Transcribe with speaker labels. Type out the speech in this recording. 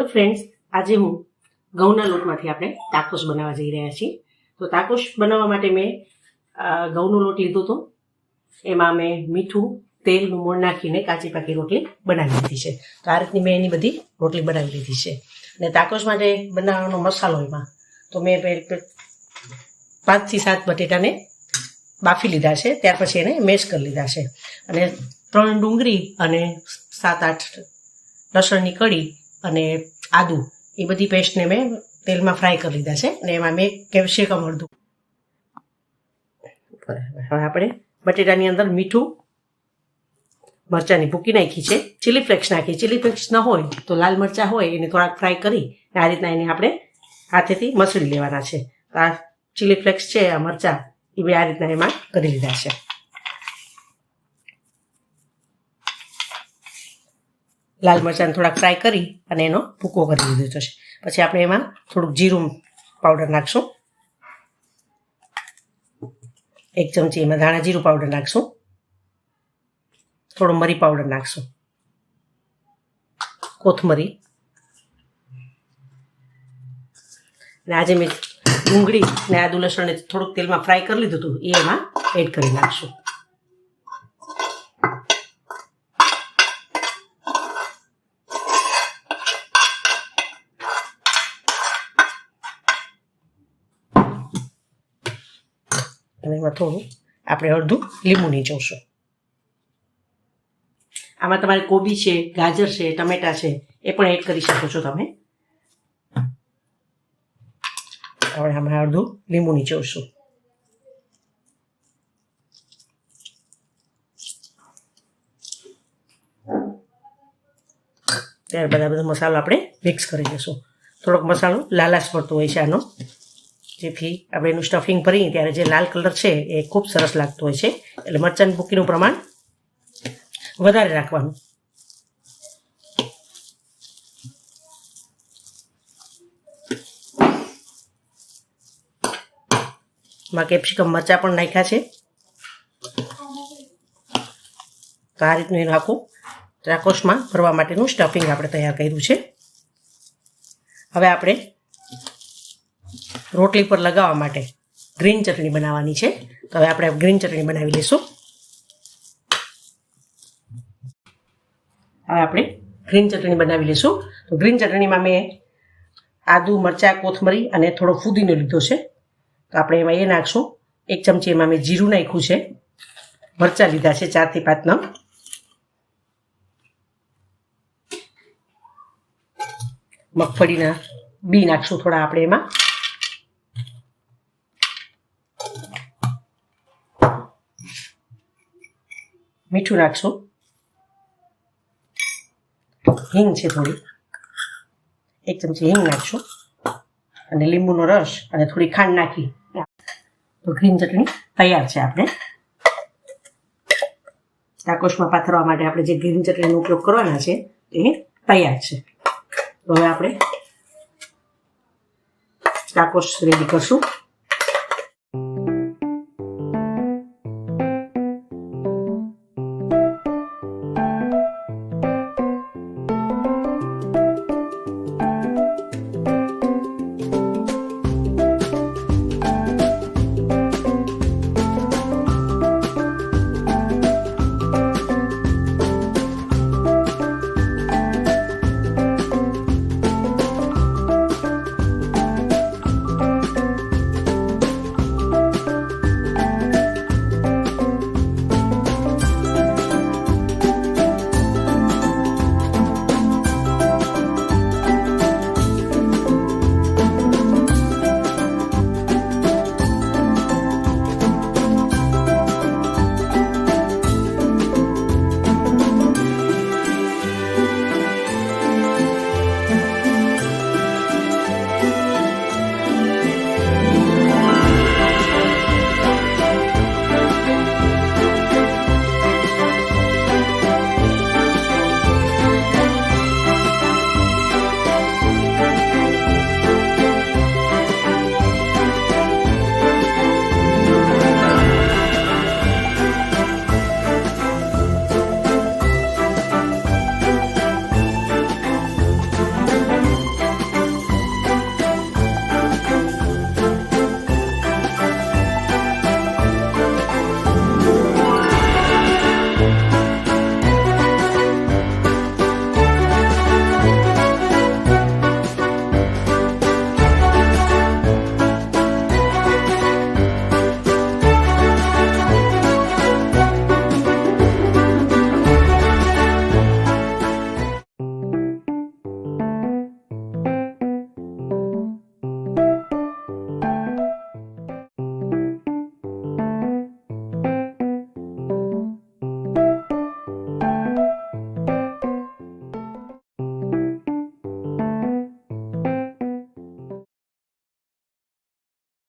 Speaker 1: Hello friends, આજે હું ઘઉંના લોટમાંથી આપણે ટાકોસ બનાવવા જઈ રહ્યા છીએ. તો ટાકોસ બનાવવા માટે મેં ઘઉંનો લોટ લીધો હતો. એમાં મેં મીઠું તેલનું મોણ નાખીને કાચી પાકી રોટલી બનાવી લીધી છે. તો આ રીતની મેં એની બધી રોટલી બનાવી લીધી છે. અને ટાકોસ માટે બનાવવાનો મસાલો એમાં તો મેં 5 થી 7 બટેટાને બાફી લીધા છે. ત્યાર પછી એને મેશ કરી લીધા છે. અને 3 ડુંગળી અને 7-8 લસણની કળી અને આદુ એ બધી પેસ્ટને મેં તેલમાં ફ્રાય કરી લીધા છે. અને એમાં મેં કેપ્સિકમ અડધું. હવે આપણે બટેટાની અંદર મીઠું મરચાંની ભૂકી નાખી છે. ચીલી ફ્લેક્સ નાખી. ચીલી ફ્લેક્સ ન હોય તો લાલ મરચાં હોય એને થોડાક ફ્રાય કરી આ રીતના એને આપણે હાથેથી મસળી લેવાના છે. આ ચીલી ફ્લેક્સ છે, આ મરચાં એ બી આ રીતના એમાં કરી લીધા છે. લાલ મરચાંને થોડાક ફ્રાય કરી અને એનો ભૂકો કરી દીધો છે. પછી આપણે એમાં થોડુંક જીરું પાવડર નાખશું. 1 ચમચી એમાં ધાણા જીરું પાવડર નાખશું. થોડો મરી પાવડર નાખશું. કોથમરી. અને આજે મેં ડુંગળી ને આદુ લસણને થોડુંક તેલમાં ફ્રાય કરી લીધું હતું એ એમાં એડ કરી નાખશું. અને એમાં થોડું આપણે અડધું લીંબુ નીચોવશું. આમાં તમારે કોબી છે, ગાજર છે, ટમેટા છે એ પણ એડ કરી શકો છો તમે. હવે આમાં અડધું લીંબુ નીચોવશું. ત્યારબાદ આ બધો મસાલો આપણે મિક્સ કરી દઈશું. થોડોક મસાલો લાલાશ પડતો હોય છે આનો, જેથી આપણે એનું સ્ટફિંગ ભરીએ ત્યારે જે લાલ કલર છે એ ખૂબ સરસ લાગતો હોય છે. એટલે મરચાંની ભૂકીનું પ્રમાણ વધારે રાખવાનું. માં કેપ્સિકમ મરચાં પણ નાખ્યા છે. તો આ રીતનું એનું આખું ટાકોસમાં ભરવા માટેનું સ્ટફિંગ આપણે તૈયાર કર્યું છે. હવે આપણે રોટલી પર લગાવવા માટે ગ્રીન ચટણી બનાવવાની છે. તો હવે આપણે ગ્રીન ચટણી બનાવી લઈશું. હવે આપણે ગ્રીન ચટણી બનાવી લઈશું. તો ગ્રીન ચટણીમાં મેં આદુ, મરચાં, કોથમરી અને થોડો ફુદીનો લીધો છે. તો આપણે એમાં એ નાખશું. 1 ચમચી એમાં મેં જીરું નાખ્યું છે. મરચાં લીધા છે 4 થી 5 નંગ. મગફળીના બી નાખશું થોડા આપણે એમાં. મીઠું નાખશું. હિંગ છે થોડી, 1 ચમચી હિંગ નાખશું. અને લીંબુનો રસ અને થોડી ખાંડ નાખી તો ગ્રીન ચટણી તૈયાર છે. આપણે ટાકોસમાં પાથરવા માટે આપણે જે ગ્રીન ચટણીનો ઉપયોગ કરવાના છે એ તૈયાર છે. તો હવે આપણે ટાકોસ રેડી કરશું.